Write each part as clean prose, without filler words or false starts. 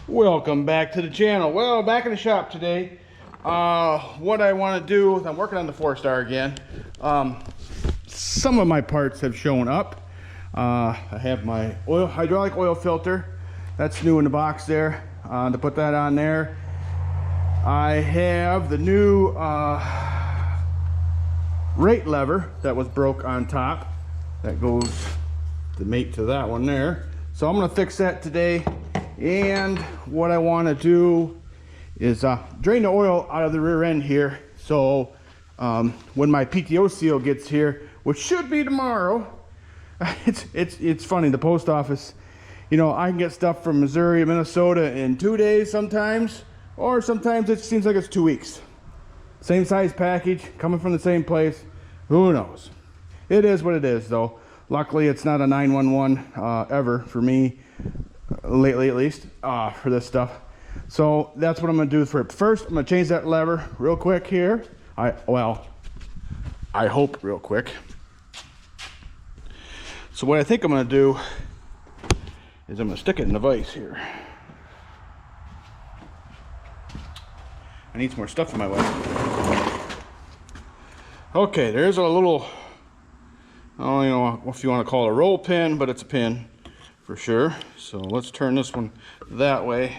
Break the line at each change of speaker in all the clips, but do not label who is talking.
Welcome back to the channel. Well, back in the shop today. What I want to do is I'm working on the 4-star again. Some of my parts have shown up. I have my hydraulic oil filter. That's new in the box there. To put that on there. I have the new rate lever that was broke on top. That goes to mate to that one there. So I'm going to fix that today. And what I want to do is drain the oil out of the rear end here. So when my PTO seal gets here, which should be tomorrow, it's funny, the post office, you know, I can get stuff from Missouri and Minnesota in 2 days sometimes, or sometimes it seems like it's 2 weeks. Same size package, coming from the same place, who knows? It is what it is though. Luckily it's not a 911 ever for me. Lately at least, for this stuff. So that's what I'm gonna do for it. First, I'm gonna change that lever real quick here. I hope real quick. So what I think I'm gonna do is I'm gonna stick it in the vise here. I need some more stuff in my way. Okay, there's a little, I don't know if you want to call it a roll pin, but it's a pin for sure. So let's turn this one that way.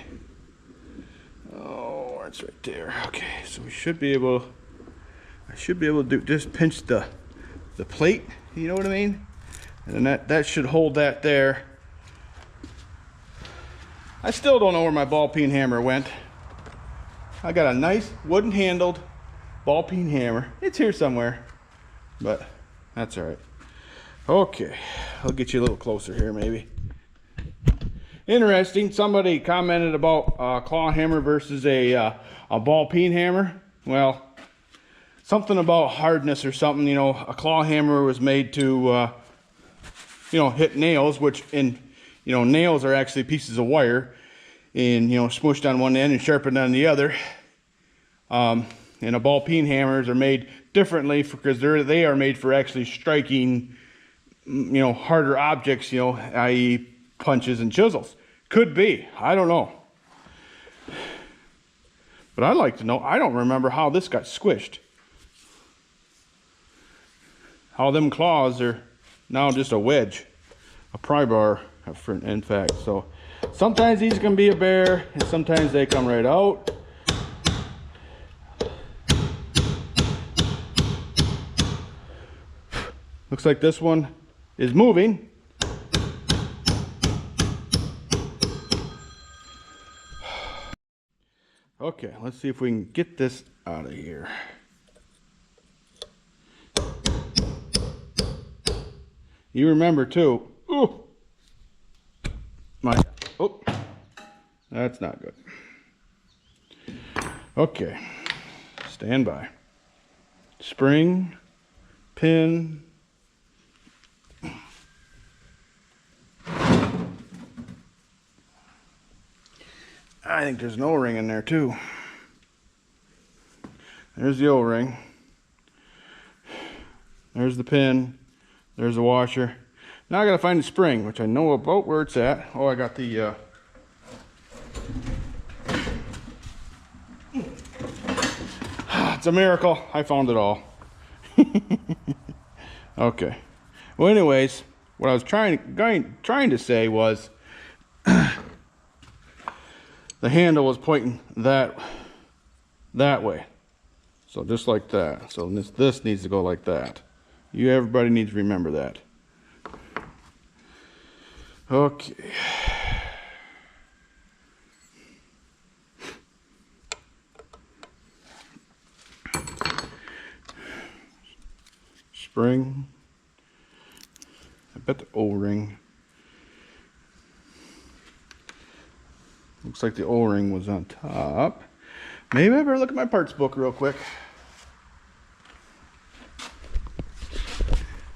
Oh, it's right there. Okay, so we should be able, I should be able to just pinch the plate, you know what I mean? And then that should hold that there. I still don't know where my ball peen hammer went. I got a nice wooden handled ball peen hammer. It's here somewhere, but that's all right. Okay, I'll get you a little closer here maybe. Interesting, somebody commented about a claw hammer versus a ball peen hammer. Well, something about hardness or something, you know, a claw hammer was made to, you know, hit nails, which you know, nails are actually pieces of wire and, you know, smushed on one end and sharpened on the other. And a ball peen hammers are made differently because they are made for actually striking, you know, harder objects, you know, i.e. punches and chisels. Could be, I don't know. But I'd like to know, I don't remember how this got squished. How them claws are now just a wedge, a pry bar, in fact. So sometimes these can be a bear and sometimes they come right out. Looks like this one is moving. Okay, let's see if we can get this out of here. You remember too. Ooh, oh, that's not good. Okay, stand by. Spring, pin. I think there's an O-ring in there too. There's the O-ring. There's the pin. There's the washer. Now I gotta find the spring, which I know about where it's at. Oh, I got the it's a miracle. I found it all. Okay. Well, anyways, what I was trying to say was the handle was pointing that way. So just like that. So this needs to go like that. Everybody needs to remember that. Okay. Spring. I bet the O-ring. Looks like the O-ring was on top. Maybe I better look at my parts book real quick.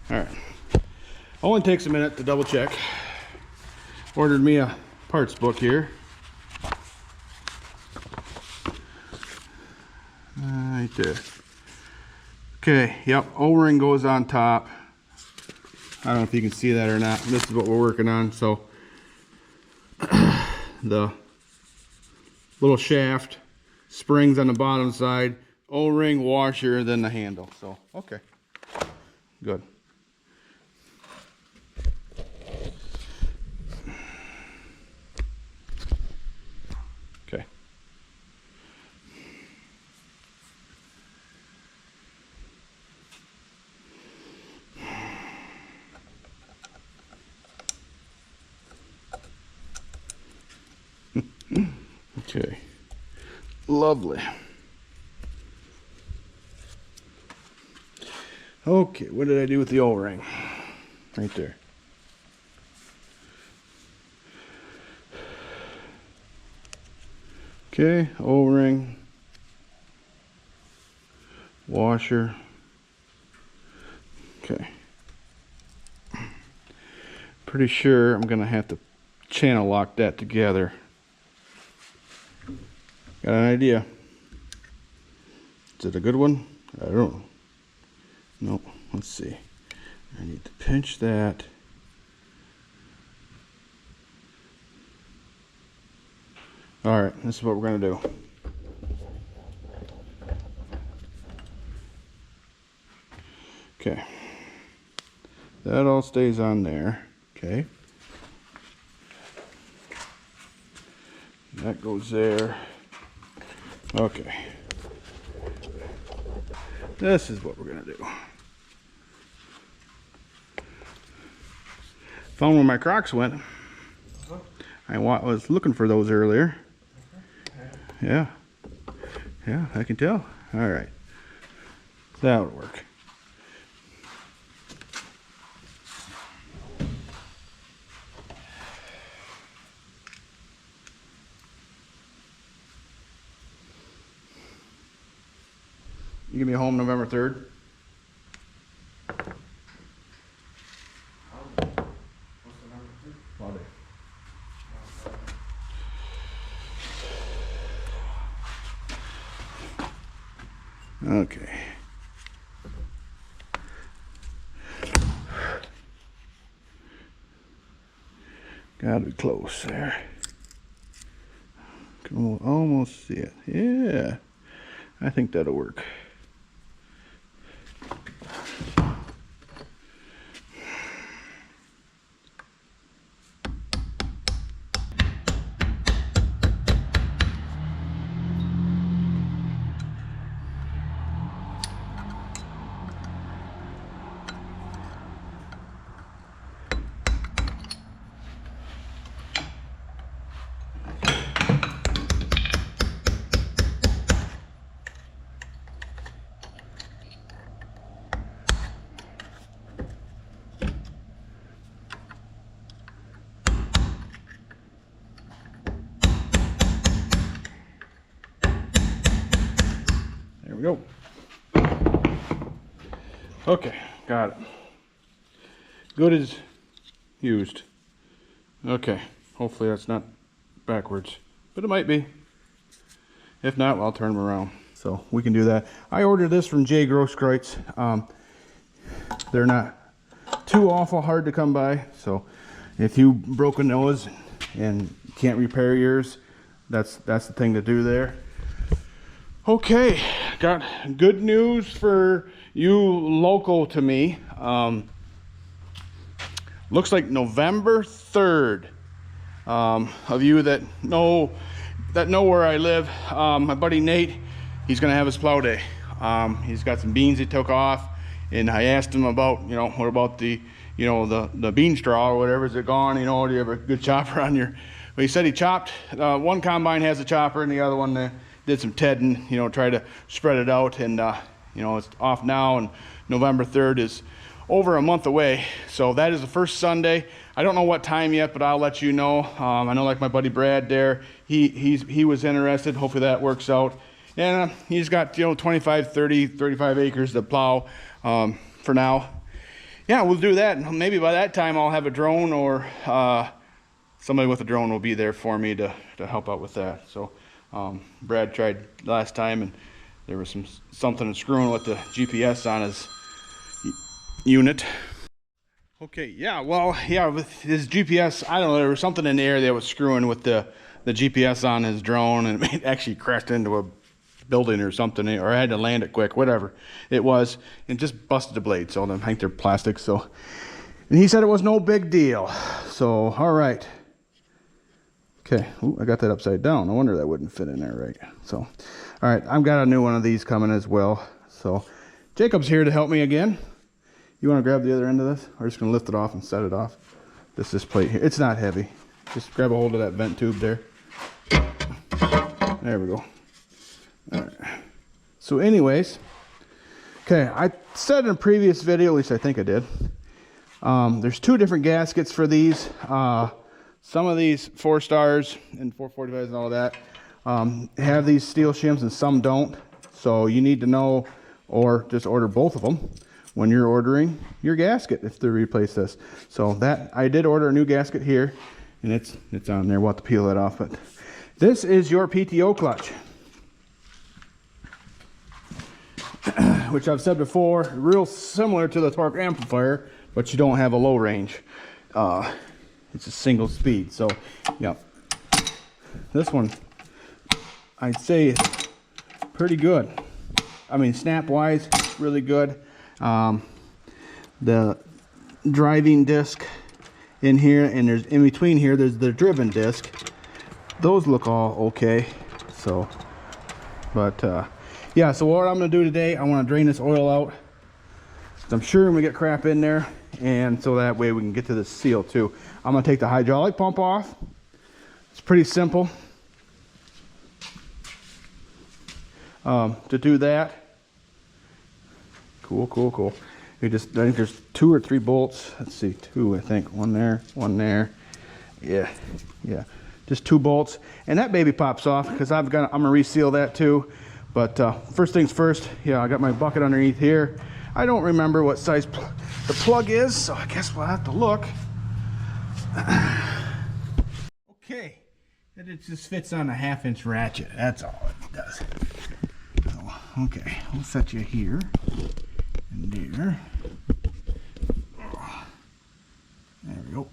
All right. Only takes a minute to double check. Ordered me a parts book here. Right there. Okay, yep, O-ring goes on top. I don't know if you can see that or not. This is what we're working on. So the little shaft, springs on the bottom side, O-ring, washer, then the handle. So, okay, good. Okay. Okay, lovely. Okay, what did I do with the O-ring? Right there. Okay, O-ring, washer. Okay. Pretty sure I'm gonna have to channel lock that together. Got an idea. Is it a good one? I don't know. Nope. Let's see. I need to pinch that. All right, this is what we're gonna do. Okay. That all stays on there. Okay. That goes there. Okay. This is what we're gonna do. Found where my Crocs went. I was looking for those earlier. Yeah. Yeah, I can tell. All right. That would work. You give me home November 3rd? Okay. Gotta be close there. Can almost see it. Yeah. I think that'll work. There we go. Okay, got it. Good as used. Okay, hopefully that's not backwards, but it might be. If not, I'll turn them around. So we can do that. I ordered this from J. Grosskreutz. They're not too awful hard to come by. So if you broke a nose and can't repair yours, that's the thing to do there. Okay, got good news for you local to me. Looks like November 3rd. Of you that know where I live, my buddy Nate, he's gonna have his plow day. He's got some beans he took off, and I asked him about, what about the, the bean straw or whatever, is it gone? Do you have a good chopper on your? Well, he said he chopped. One combine has a chopper, and the other one did some tedding, try to spread it out, and it's off now, and November 3rd is over a month away. So that is the first Sunday. I don't know what time yet, but I'll let you know. I know, like my buddy Brad there, he was interested. Hopefully that works out. And he's got 25, 30, 35 acres to plow for now. Yeah, we'll do that. Maybe by that time I'll have a drone, or somebody with a drone will be there for me to help out with that. So Brad tried last time, and there was something screwing with the GPS on his unit. Okay, yeah, well, yeah, with his GPS, I don't know, there was something in the air that was screwing with the the GPS on his drone, and it actually crashed into a building or something, or I had to land it quick, whatever it was, and just busted the blade. So I think they're plastic. So, and he said it was no big deal. So, all right. Okay, ooh, I got that upside down. No wonder that wouldn't fit in there right. So, all right, I've got a new one of these coming as well. So, Jacob's here to help me again. You want to grab the other end of this? We're just going to lift it off and set it off. This plate here. It's not heavy. Just grab a hold of that vent tube there. There we go. All right. So anyways, okay, I said in a previous video, at least I think I did, there's two different gaskets for these. Some of these 4 stars and 445s and all that have these steel shims, and some don't. So you need to know, or just order both of them when you're ordering your gasket if they replace this. So that, I did order a new gasket here, and it's on there. We'll have to peel that off. But this is your PTO clutch, which I've said before, real similar to the torque amplifier, but you don't have a low range. It's a single speed. So yeah, this one I'd say is pretty good. I mean, snap wise, really good. The driving disc in here, and there's in between here, there's the driven disc. Those look all okay. So, but yeah, so what I'm gonna do today, I want to drain this oil out. I'm sure I'm gonna get crap in there, and so that way we can get to the seal too. I'm gonna take the hydraulic pump off. It's pretty simple to do that. Cool. You just, I think there's 2 or 3 bolts. Let's see, 2, I think. One there, one there. Yeah. Just 2 bolts, and that baby pops off because I'm gonna reseal that too. But first things first, yeah, I got my bucket underneath here. I don't remember what size the plug is, so I guess we'll have to look. Okay, it just fits on a 1/2-inch ratchet. That's all it does. So, okay, we'll set you here and there. There we go.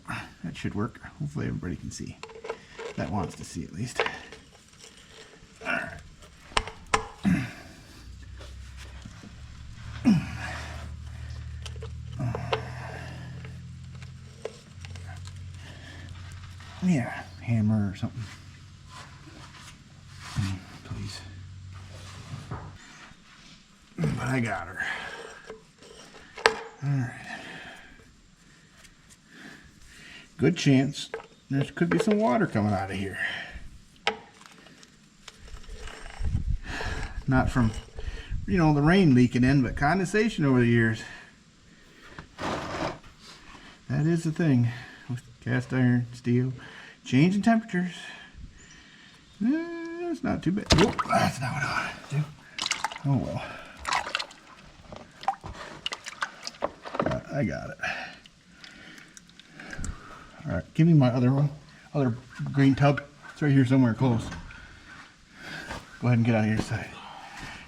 That should work. Hopefully everybody can see. That wants to see at least. All right. Yeah, hammer or something. Please. But I got her. All right. Good chance there could be some water coming out of here. Not from, you know, the rain leaking in, but condensation over the years. That is the thing with cast iron, steel, changing temperatures. It's not too bad. Nope, that's not what I want to do. Oh well. I got it. All right, give me my other one, other green tub. It's right here somewhere close. Go ahead and get on your side,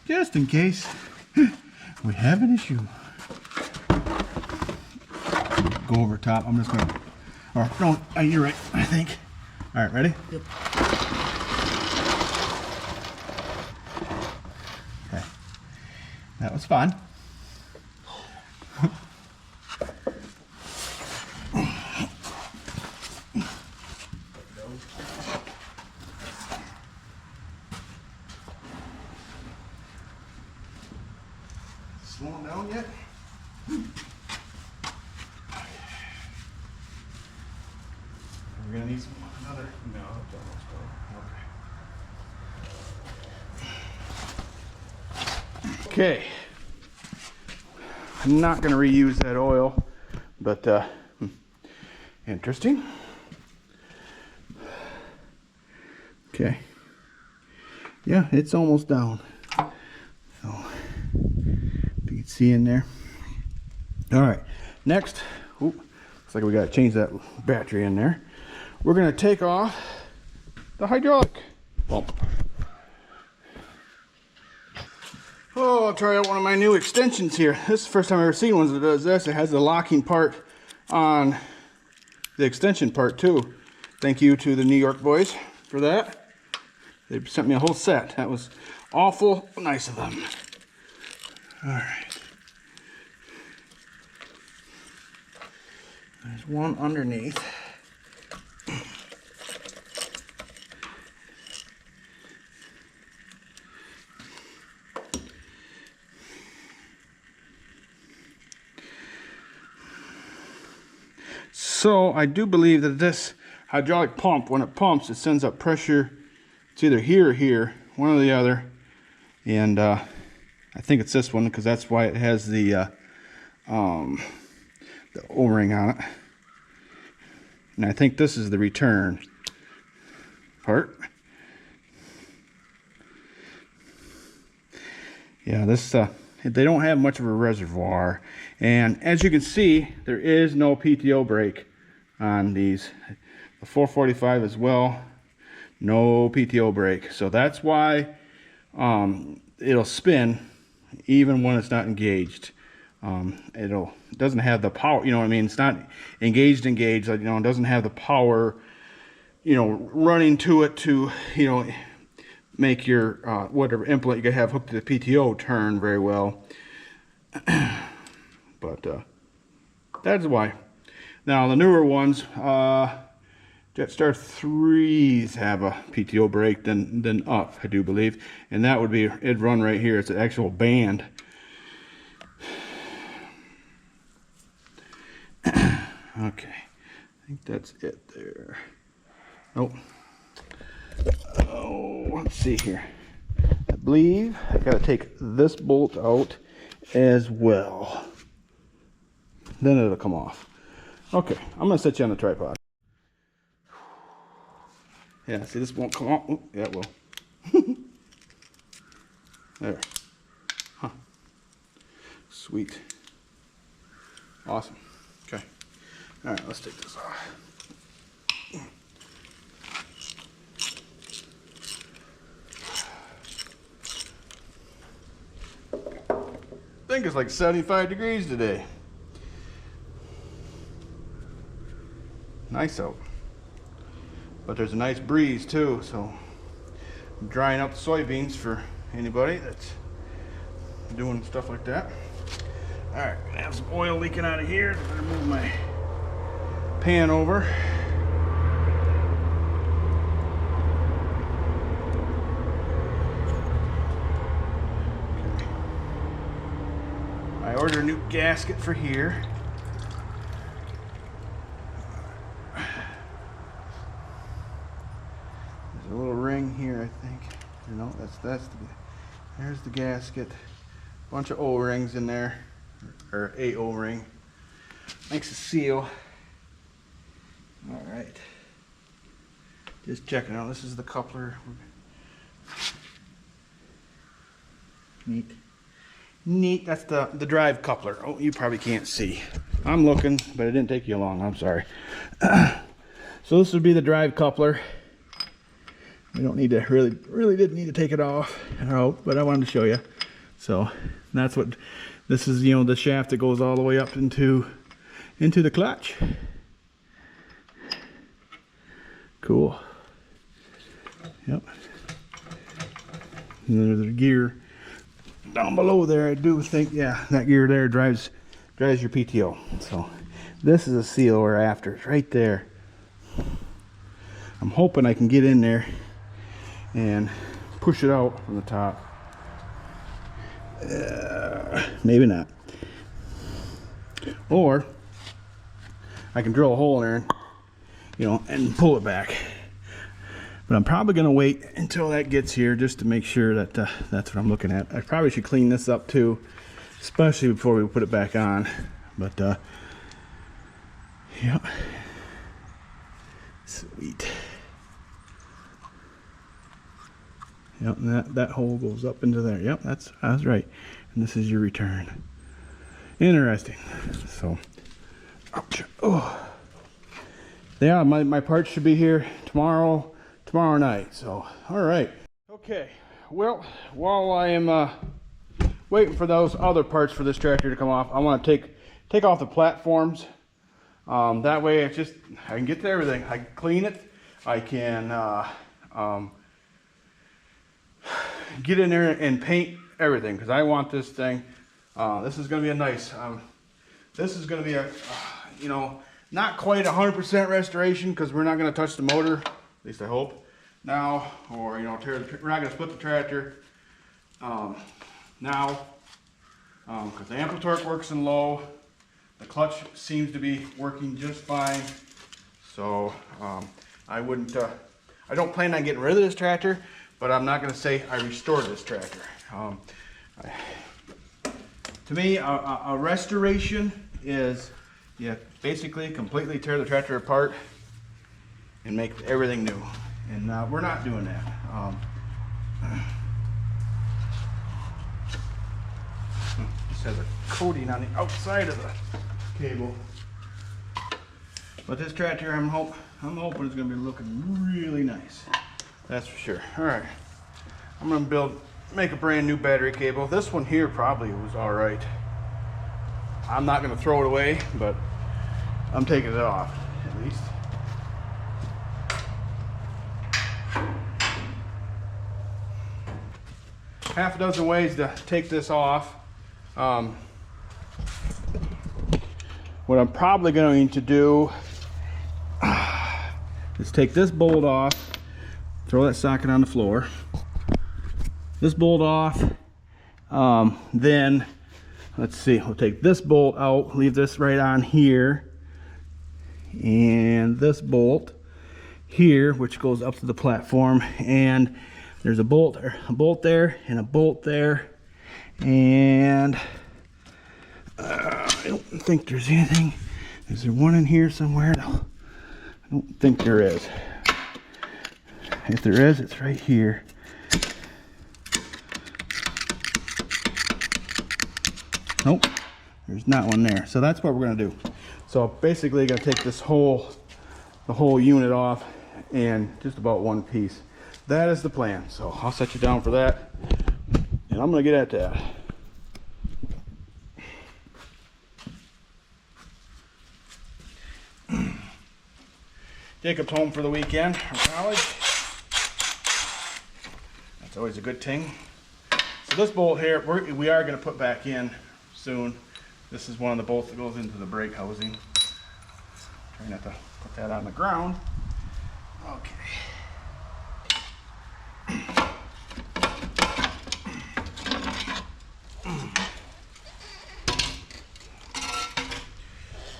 just in case we have an issue. Go over top. I'm just gonna, or no, you're right, I think. All right, ready? Yep. Okay, that was fun. Slowing down yet? We're gonna need another. No, it's almost done. Okay. I'm not gonna reuse that oil, but interesting. Okay. Yeah, it's almost down. So if you can see in there. All right. Next, looks like we gotta change that battery in there. We're gonna take off the hydraulic pump. Oh, I'll try out one of my new extensions here. This is the first time I've ever seen one that does this. It has the locking part on the extension part too. Thank you to the New York boys for that. They sent me a whole set. That was awful nice of them. All right. There's one underneath. So I do believe that this hydraulic pump, when it pumps, it sends up pressure. It's either here or here, one or the other. And I think it's this one because that's why it has the O-ring on it. And I think this is the return part. Yeah, this they don't have much of a reservoir. And as you can see, there is no PTO brake on these. The 445 as well, no PTO brake. So that's why it'll spin even when it's not engaged. It doesn't have the power, you know what I mean? It's not engaged, like, you know, it doesn't have the power, you know, running to it to, you know, make your whatever implement you have hooked to the PTO turn very well. But that's why. Now the newer ones, Jetstar 3s have a PTO brake than up, I do believe, and that would be, it'd run right here. It's an actual band. Okay, I think that's it there. Oh, let's see here. I believe I gotta take this bolt out as well. Then it'll come off. Okay, I'm gonna set you on the tripod. Yeah, see, this won't come off. Oh, yeah, it will. There. Huh. Sweet. Awesome. Okay. All right, let's take this off. I think it's like 75 degrees today. Nice out. But there's a nice breeze too, so I'm drying out the soybeans for anybody that's doing stuff like that. All right, I have some oil leaking out of here. I'm gonna move my pan over. Okay. I ordered a new gasket for here. There's a little ring here, I think. You know, there's the gasket. Bunch of O-rings in there, or a O-ring. Makes a seal. All right. Just checking out. This is the coupler. Neat. Neat. That's the drive coupler. Oh, you probably can't see. I'm looking, but it didn't take you long. I'm sorry. So this would be the drive coupler. We don't need to really didn't need to take it off out, but I wanted to show you. So that's what this is. You know, the shaft that goes all the way up into the clutch. Cool. Yep. And there's a gear down below there. I do think, yeah, that gear there drives your PTO. So this is a seal we're after. It's right there. I'm hoping I can get in there and push it out from the top. Maybe not. Or I can drill a hole in there and, you know, and pull it back. But I'm probably going to wait until that gets here just to make sure that that's what I'm looking at. I probably should clean this up too, especially before we put it back on. But yeah, sweet. Yep, and that hole goes up into there. Yep, that's right. And this is your return. Interesting. So, oh, yeah, my parts should be here tomorrow night. So, all right. Okay. Well, while I am waiting for those other parts for this tractor to come off, I want to take off the platforms. That way, I can get to everything. I can clean it. I can get in there and paint everything, because I want this thing. This is going to be a nice, this is going to be a, you know, not quite 100% restoration, because we're not going to touch the motor, at least I hope, now, or, you know, we're not going to split the tractor now, because the ample torque works in low. The clutch seems to be working just fine. So I wouldn't, I don't plan on getting rid of this tractor, but I'm not going to say I restored this tractor. To me, a restoration is, you basically completely tear the tractor apart and make everything new. And we're not doing that. This has a coating on the outside of the cable. But this tractor, I'm hoping it's going to be looking really nice. That's for sure. All right, I'm going to make a brand new battery cable. This one here probably was all right. I'm not going to throw it away, but I'm taking it off at least. Half a dozen ways to take this off. What I'm probably going to do is take this bolt off, throw that socket on the floor, this bolt off, then let's see, we'll take this bolt out, leave this right on here, and this bolt here, which goes up to the platform, and there's a bolt there, and a bolt there, and I don't think there's anything. Is there one in here somewhere? No, I don't think there is. If there is, it's right here. Nope, there's not one there. So that's what we're gonna do. So basically, gonna take this the whole unit off, and just about one piece. That is the plan. So I'll set you down for that, and I'm gonna get at that. Jacob's home for the weekend from college. That's always a good thing. So this bolt here, we are going to put back in soon. This is one of the bolts that goes into the brake housing. Try not to put that on the ground. Okay.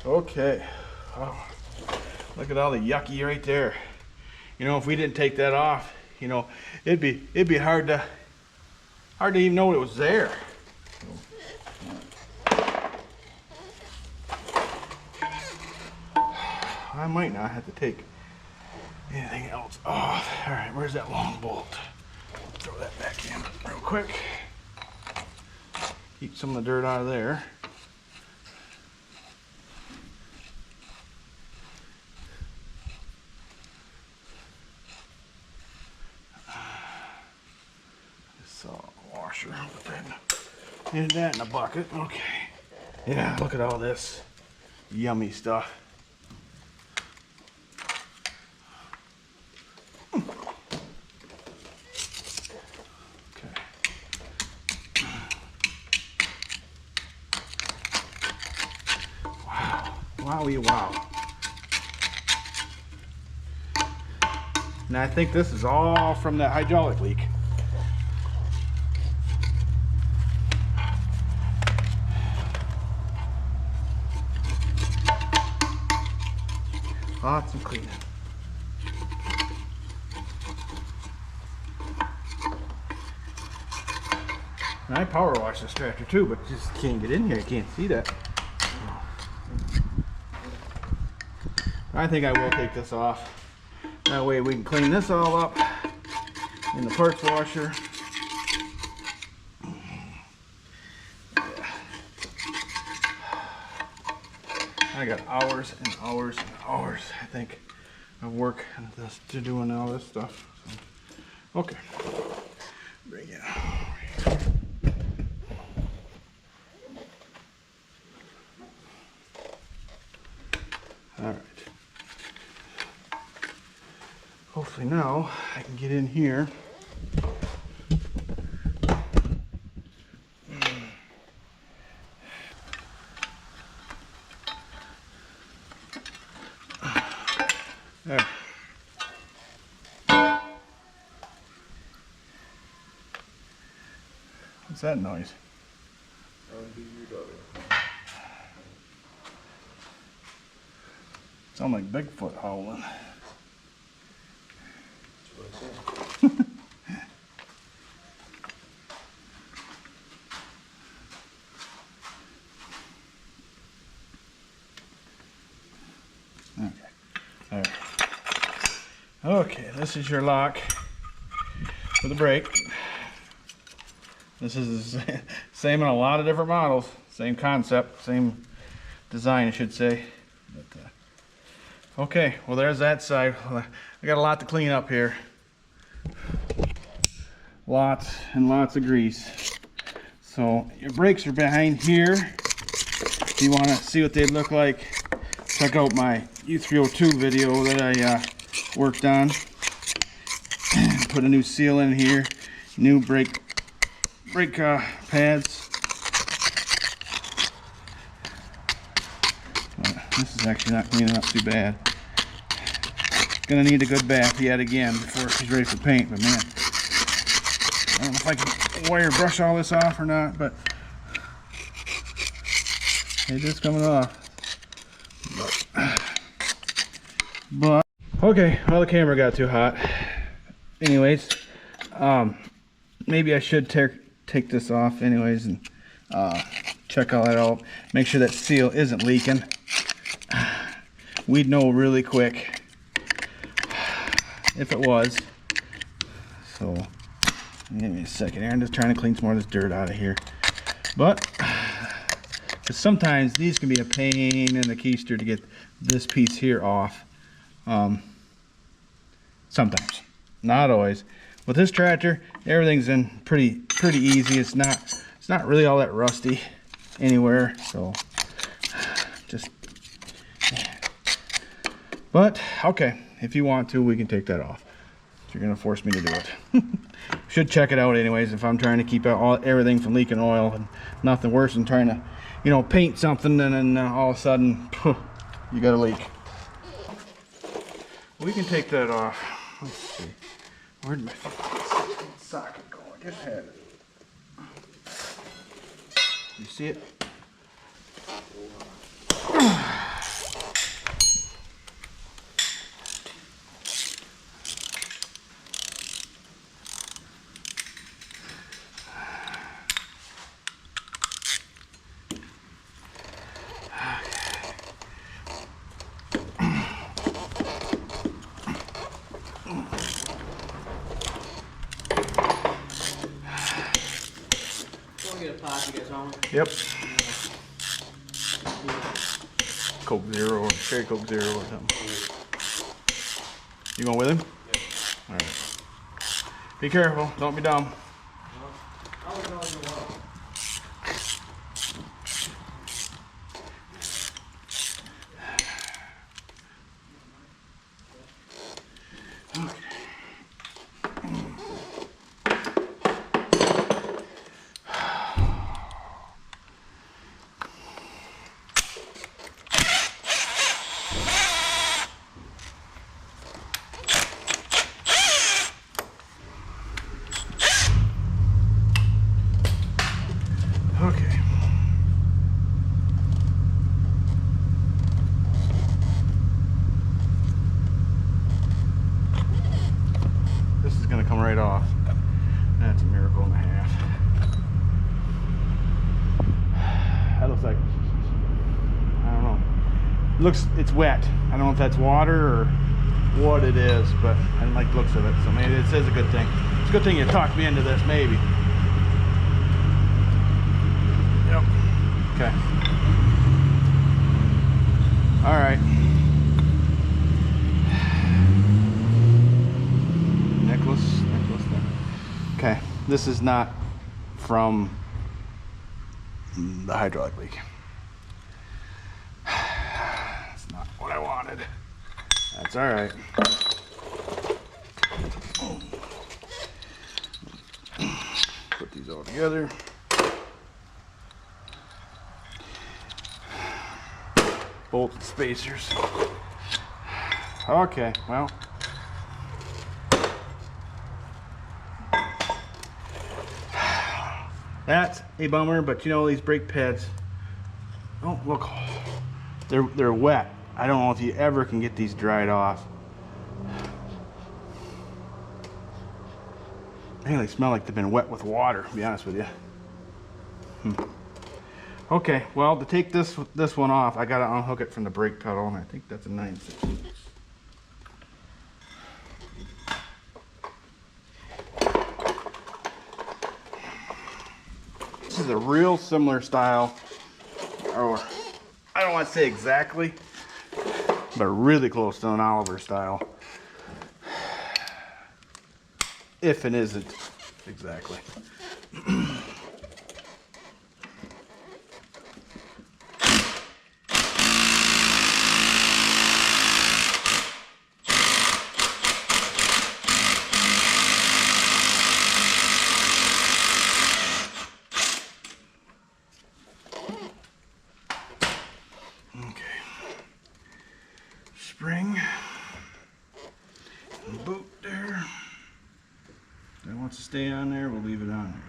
Okay. Oh. Look at all the yucky right there. You know, if we didn't take that off, you know, it'd be hard to even know it was there. I might not have to take anything else off. All right, where's that long bolt? Throw that back in real quick. Keep some of the dirt out of there. And that in a bucket. Okay. Yeah, look at all this yummy stuff. Okay. Wow. Wowie wow. And I think this is all from that hydraulic leak. Lots of cleaning. And I power wash this tractor too, but just can't get in here. I can't see that. I think I will take this off. That way we can clean this all up in the parts washer. I got hours and hours and hours, I think, of work to doing all this stuff. So, okay, bring it over here. All right. Hopefully Okay, now I can get in here. There. What's that noise? Sound like Bigfoot howling. Okay. There. Okay, this is your lock for the brake. This is the same in a lot of different models. Same concept, same design, I should say. But, okay, well there's that side. I got a lot to clean up here. Lots and lots of grease. So your brakes are behind here. If you want to see what they look like, check out my U302 video that I worked on. Put a new seal in here, new brake pads. But this is actually not cleaning up too bad. Gonna need a good bath yet again before she's ready for paint, but man, I don't know if I can wire brush all this off or not, but it is coming off. But okay, well the camera got too hot. Anyways, maybe I should take this off anyways and check all that out. Make sure that seal isn't leaking. We'd know really quick if it was. So give me a second here. I'm just trying to clean some more of this dirt out of here. But because sometimes these can be a pain in the keister to get this piece here off. Sometimes, not always. With this tractor, everything's in pretty easy. It's not really all that rusty anywhere. So just, but okay, if you want to, we can take that off. If you're gonna force me to do it. Should check it out anyways if I'm trying to keep out everything from leaking oil, and nothing worse than trying to, you know, paint something and then all of a sudden you got a leak. We can take that off. Let's see. Where'd my socket go? I just had it. You see it? Yep. Coke Zero or Cherry Coke Zero or something. You going with him? Yep. All right. Be careful. Don't be dumb. Okay. This is going to come right off. That's a miracle and a half. That looks like, I don't know. It's wet. I don't know if that's water or what it is, but I didn't like the looks of it. So maybe it is a good thing. It's a good thing you talked me into this, maybe. Yep. Okay. All right. Necklace. Okay. This is not from the hydraulic leak. That's not what I wanted. That's all right. together. Bolts and spacers. Okay, well. That's a bummer, but you know, these brake pads, oh look, they're wet. I don't know if you ever can get these dried off. I think they smell like they've been wet with water, to be honest with you. Okay, well, to take this one off, I gotta unhook it from the brake pedal, and I think that's a 9/6. This is a real similar style, or I don't want to say exactly, but really close to an Oliver style. If it isn't exactly. Spring and boot there. If it wants to stay on there, we'll leave it on there.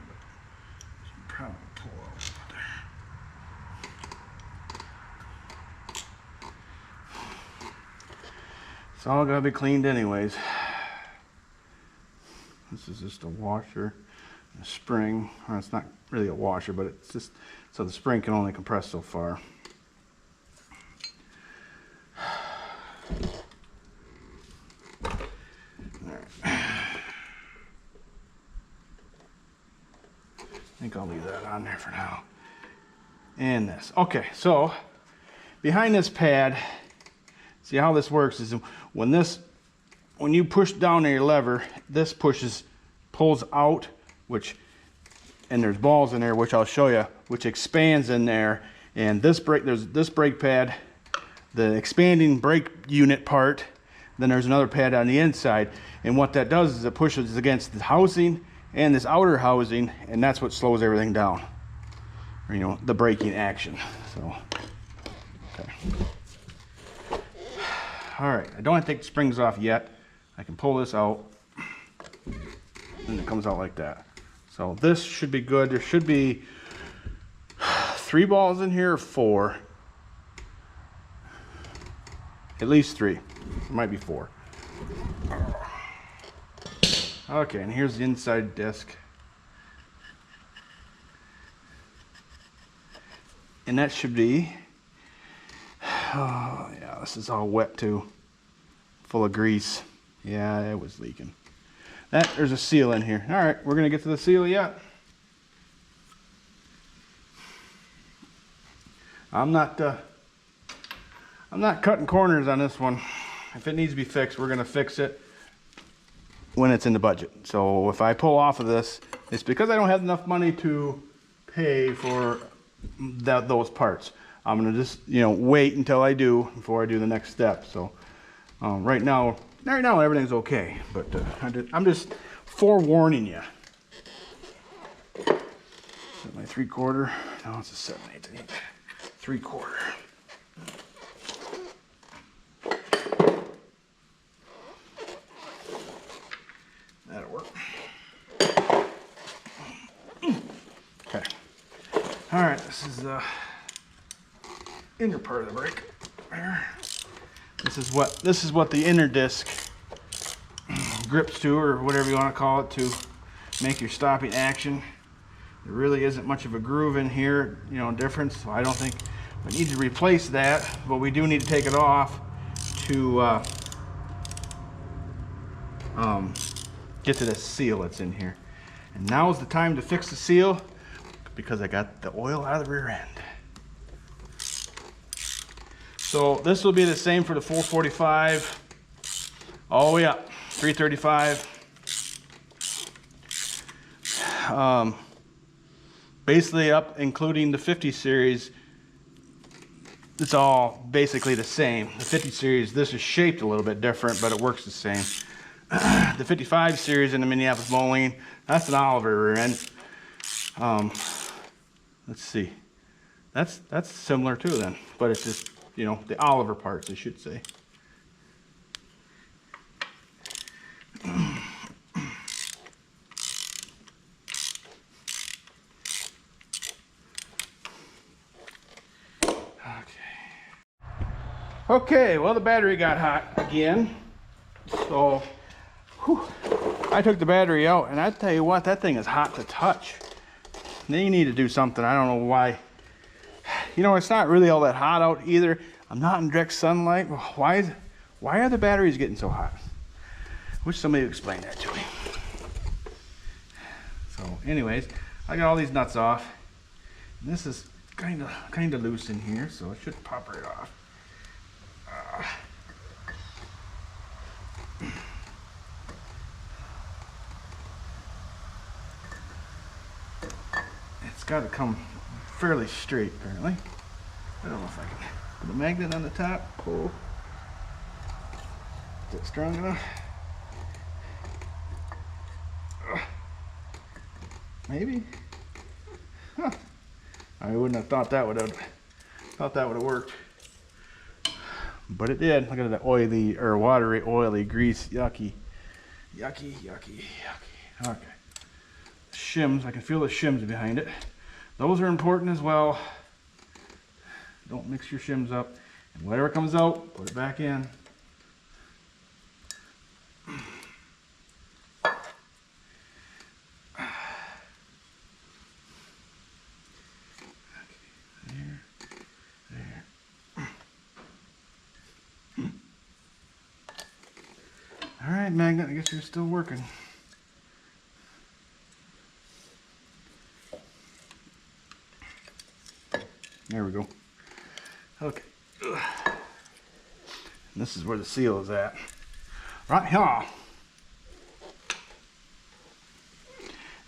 But you can probably pull out there. It's all gotta be cleaned anyways. This is just a washer, a spring. Well, it's not really a washer, but it's just so the spring can only compress so far. I think I'll leave that on there for now. And this. Okay, so behind this pad, see how this works is when you push down on your lever, this pulls out, and there's balls in there, which I'll show you, which expands in there. And there's this brake pad, the expanding brake unit part, then there's another pad on the inside. And what that does is it pushes against the housing and this outer housing, and that's what slows everything down. Or, you know, the braking action. So, okay. All right, I don't take the springs off yet. I can pull this out, and it comes out like that. So this should be good. There should be 3 balls in here, or 4. At least 3. There might be 4. Okay, and here's the inside disc. And that should be, oh yeah, this is all wet too. Full of grease. Yeah, it was leaking. There's a seal in here. All right, we're gonna get to the seal yet. I'm not cutting corners on this one. If it needs to be fixed, we're gonna fix it when it's in the budget. So if I pull off of this, it's because I don't have enough money to pay for those parts. I'm gonna just, you know, wait until I do before I do the next step. So right now everything's okay, but I'm just forewarning you. Is that my 3/4? No, it's a 7/8. 3/4. That'll work. Okay. All right, this is the inner part of the brake. There. This is what the inner disc grips to, or whatever you want to call it, to make your stopping action. There really isn't much of a groove in here, you know, difference. So I don't think we need to replace that, but we do need to take it off to get to the seal that's in here. And now is the time to fix the seal, because I got the oil out of the rear end. So this will be the same for the 445 all the way up, 335. Basically up, including the 50 series, it's all basically the same. The 50 series, this is shaped a little bit different, but it works the same. The 55 series in the Minneapolis Moline, that's an Oliver rear end. Let's see. That's similar too then, but it's just, you know, the Oliver parts, I should say. Okay, well, the battery got hot again. So, whew, I took the battery out, and I tell you what, that thing is hot to touch. They need to do something. I don't know why. You know, it's not really all that hot out either. I'm not in direct sunlight. Why are the batteries getting so hot? I wish somebody would explain that to me. So, anyways, I got all these nuts off. And this is kind of loose in here, so it should pop right off. It's got to come fairly straight, apparently. I don't know if I can put a magnet on the top, pull. Is it strong enough? Maybe? Huh. I wouldn't have thought that would have worked. But it did. Look at that oily or watery, oily grease. Yucky. Yucky, yucky, yucky. Okay. Shims. I can feel the shims behind it. Those are important as well. Don't mix your shims up. And whatever comes out, put it back in. All right, magnet, I guess you're still working. There we go. Okay. And this is where the seal is at. Right here.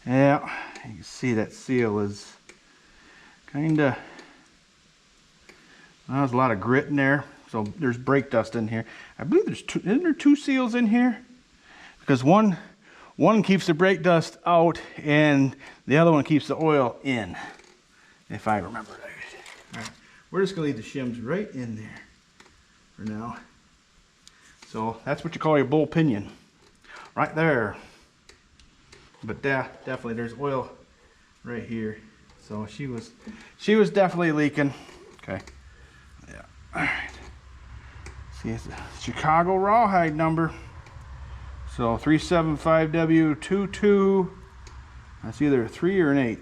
Yeah, you can see that seal is kinda, well, there's a lot of grit in there. So there's brake dust in here. I believe there's two, isn't there two seals in here? Because one keeps the brake dust out and the other one keeps the oil in, if I remember right. All right. We're just gonna leave the shims right in there for now. So that's what you call your bull pinion, right there. But definitely there's oil right here. So she was definitely leaking. Okay. Yeah. All right. See, it's a Chicago rawhide number. So 375W22. That's either a 3 or an 8.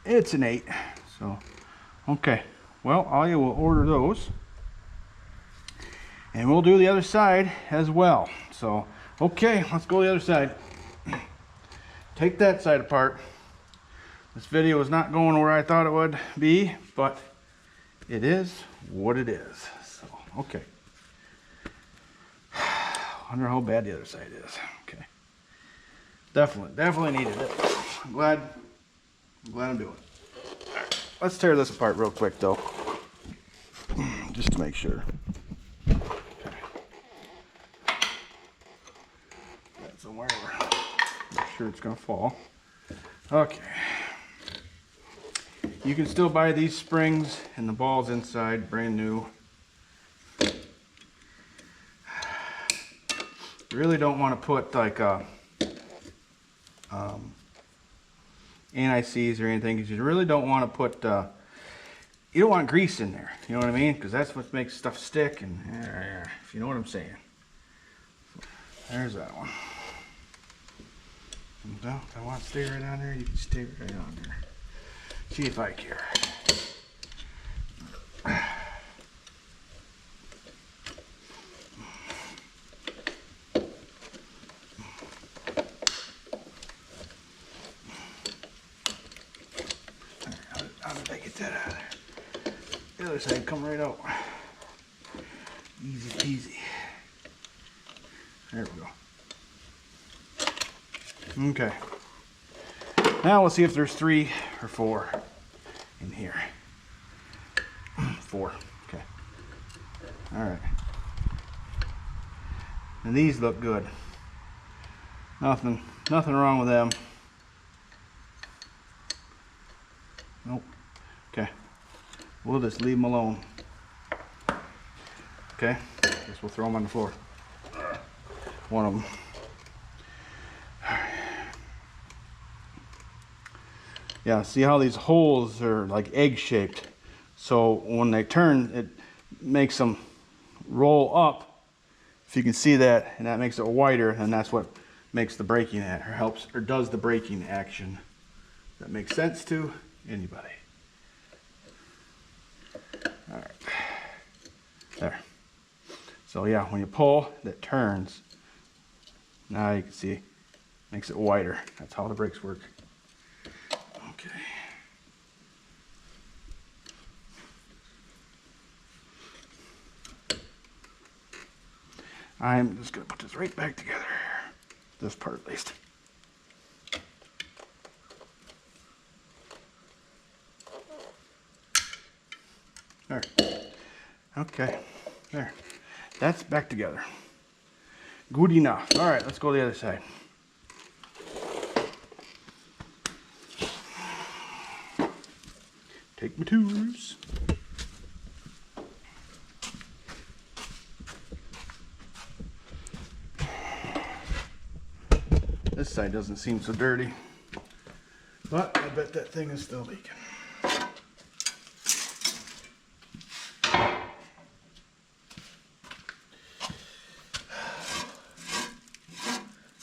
It's an 8. So, okay. Well, I will order those. And we'll do the other side as well. So, okay, let's go to the other side. Take that side apart. This video is not going where I thought it would be, but it is what it is. So, okay. Wonder how bad the other side is. Okay. Definitely needed it. I'm glad I'm doing it. All right. Let's tear this apart real quick though. Just to make sure. Okay. That's somewhere where I'm sure it's gonna fall. Okay. You can still buy these springs and the balls inside, brand new. Really don't want to put like anti-seize or anything, because you really don't want to put you don't want grease in there, you know what I mean, because that's what makes stuff stick, and if you know what I'm saying. There's that one. No, if I want to stay right on there, you can stay right on there. See if I care. How did I get that out of there? The other side come right out. Easy peasy. There we go. Okay. Now let's see if there's 3 or 4 in here. 4. Okay. All right. And these look good. Nothing wrong with them. Nope. Okay. We'll just leave them alone. Okay. Guess we'll throw them on the floor. One of them. Yeah, see how these holes are like egg shaped. So when they turn, it makes them roll up. If you can see that, and that makes it wider, and that's what makes the braking or helps or does the braking action. That makes sense to anybody. All right. There. So yeah, when you pull, that turns. Now you can see, makes it wider. That's how the brakes work. Okay. I'm just gonna put this right back together. This part at least. There. Okay. There. That's back together. Good enough. All right, let's go to the other side. Take my tools. This side doesn't seem so dirty, but I bet that thing is still leaking.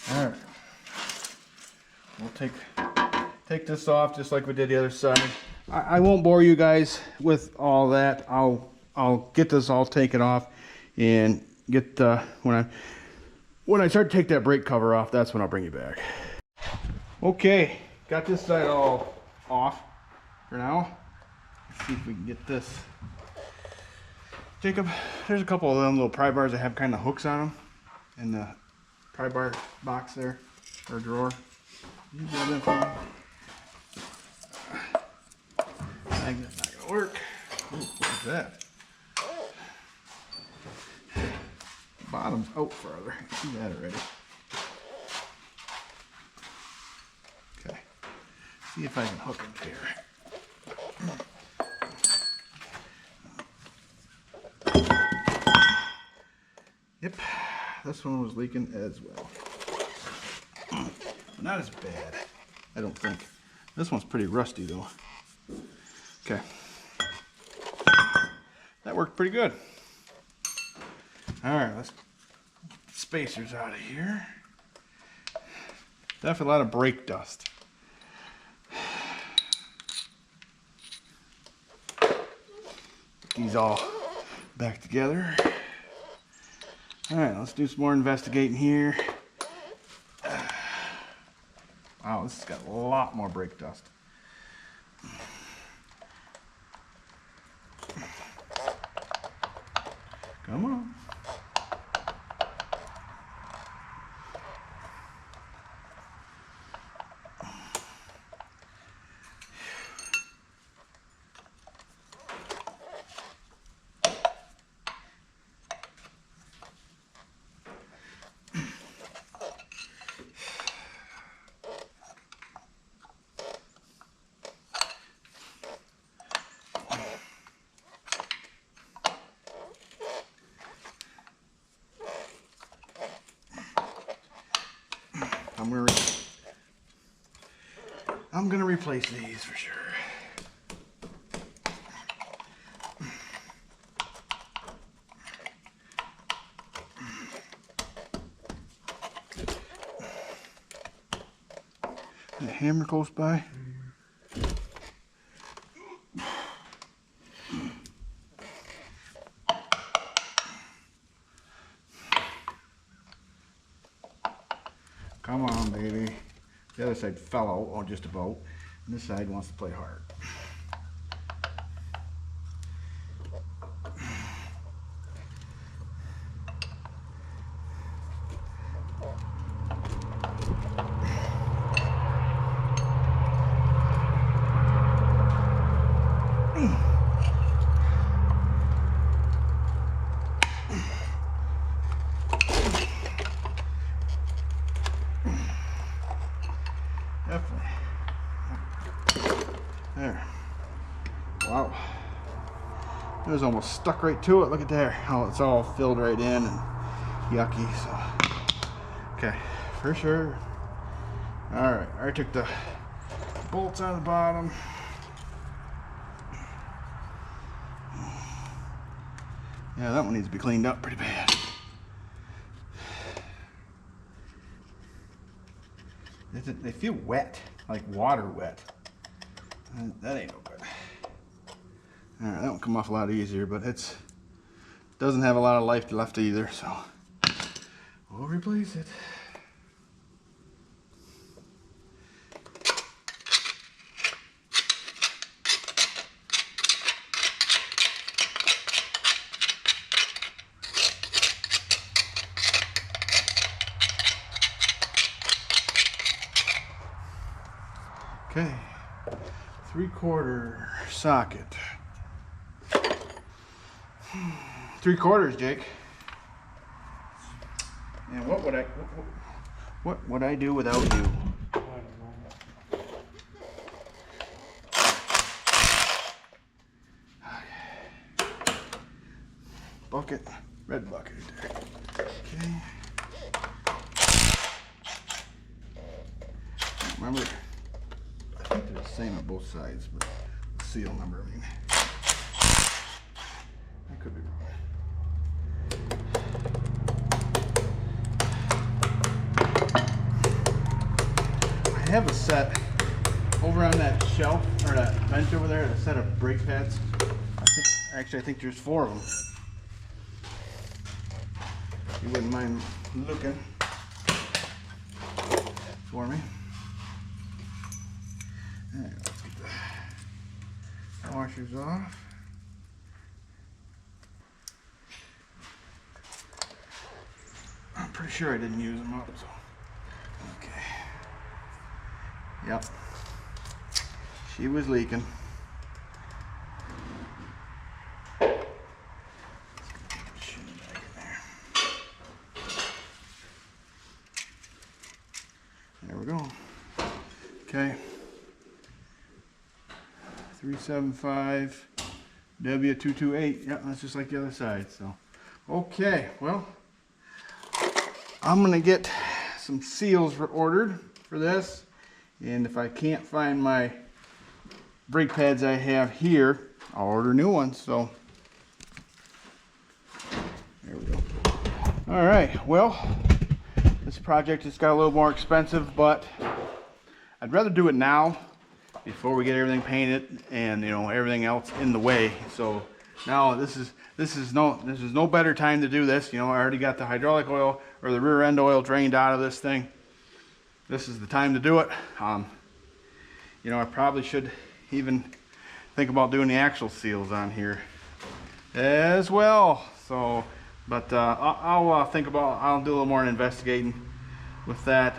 All right, we'll take this off just like we did the other side. I won't bore you guys with all that. I'll get this all taken off and get when I start to take that brake cover off, that's when I'll bring you back. Okay, got this side all off for now. Let's see if we can get this. Jacob, there's a couple of them little pry bars that have kind of hooks on them in the pry bar box there, or drawer. You grab that for me? Magnet's not gonna work. Ooh, what's that? Bottom's out further. I see that already. Okay. See if I can hook it here. Yep, this one was leaking as well. Not as bad, I don't think. This one's pretty rusty though. Okay. That worked pretty good. All right, let's get the spacers out of here. Definitely a lot of brake dust. Put these all back together. All right, let's do some more investigating here. Wow, this has got a lot more brake dust. Come on. I'm gonna replace these for sure. The hammer close by. Come on, baby. The other side fell out, or just about, and this side wants to play hard. Definitely. There. Wow. It was almost stuck right to it. Look at there. Oh, it's all filled right in and yucky. So, okay, for sure. All right, I took the bolts out of the bottom. Yeah, that one needs to be cleaned up pretty bad. They feel wet, like water wet. That ain't no good. All right, that one come off a lot easier, but it doesn't have a lot of life left either, so we'll replace it. Okay, 3/4 socket. 3/4, Jake. And what would I do without you?
I don't know.
Bucket, red bucket there. Okay. Remember, I think they're the same on both sides, but the seal number, I mean. I could be wrong. I have a set over on that shelf, or that bench over there, a set of brake pads. I think there's 4 of them. If you wouldn't mind looking for me. All right, let's get the washers off. I'm pretty sure I didn't use them up, so okay. Yep, she was leaking. There we go. Okay. 375 W228. Yep, that's just like the other side. So, okay. Well, I'm gonna get some seals ordered for this, and if I can't find my brake pads I have here, I'll order new ones. So, there we go. All right. Well, this project just got a little more expensive, but I'd rather do it now before we get everything painted and everything else in the way. So now this is no better time to do this. I already got the hydraulic oil or the rear end oil drained out of this thing. This is the time to do it. I probably should even think about doing the axle seals on here as well. So, but I'll do a little more investigating with that.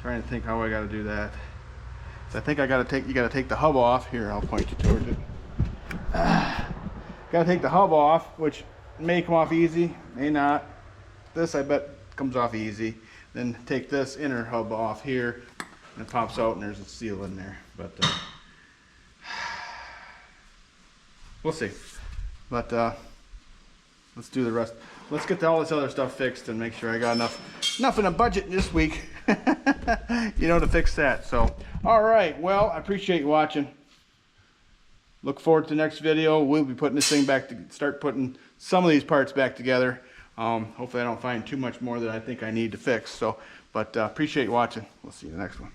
Trying to think how I got to do that. So I think you got to take the hub off. Here, I'll point you towards it. Got to take the hub off, which may come off easy, may not. This I bet comes off easy. Then take this inner hub off here, and it pops out, and there's a seal in there. But we'll see. But let's do the rest. Let's get all this other stuff fixed and make sure I got enough in a budget this week, to fix that. So, all right. Well, I appreciate you watching. Look forward to the next video. We'll be putting this thing back to start putting some of these parts back together. Hopefully I don't find too much more that I think I need to fix. So, but appreciate you watching. We'll see you in the next one.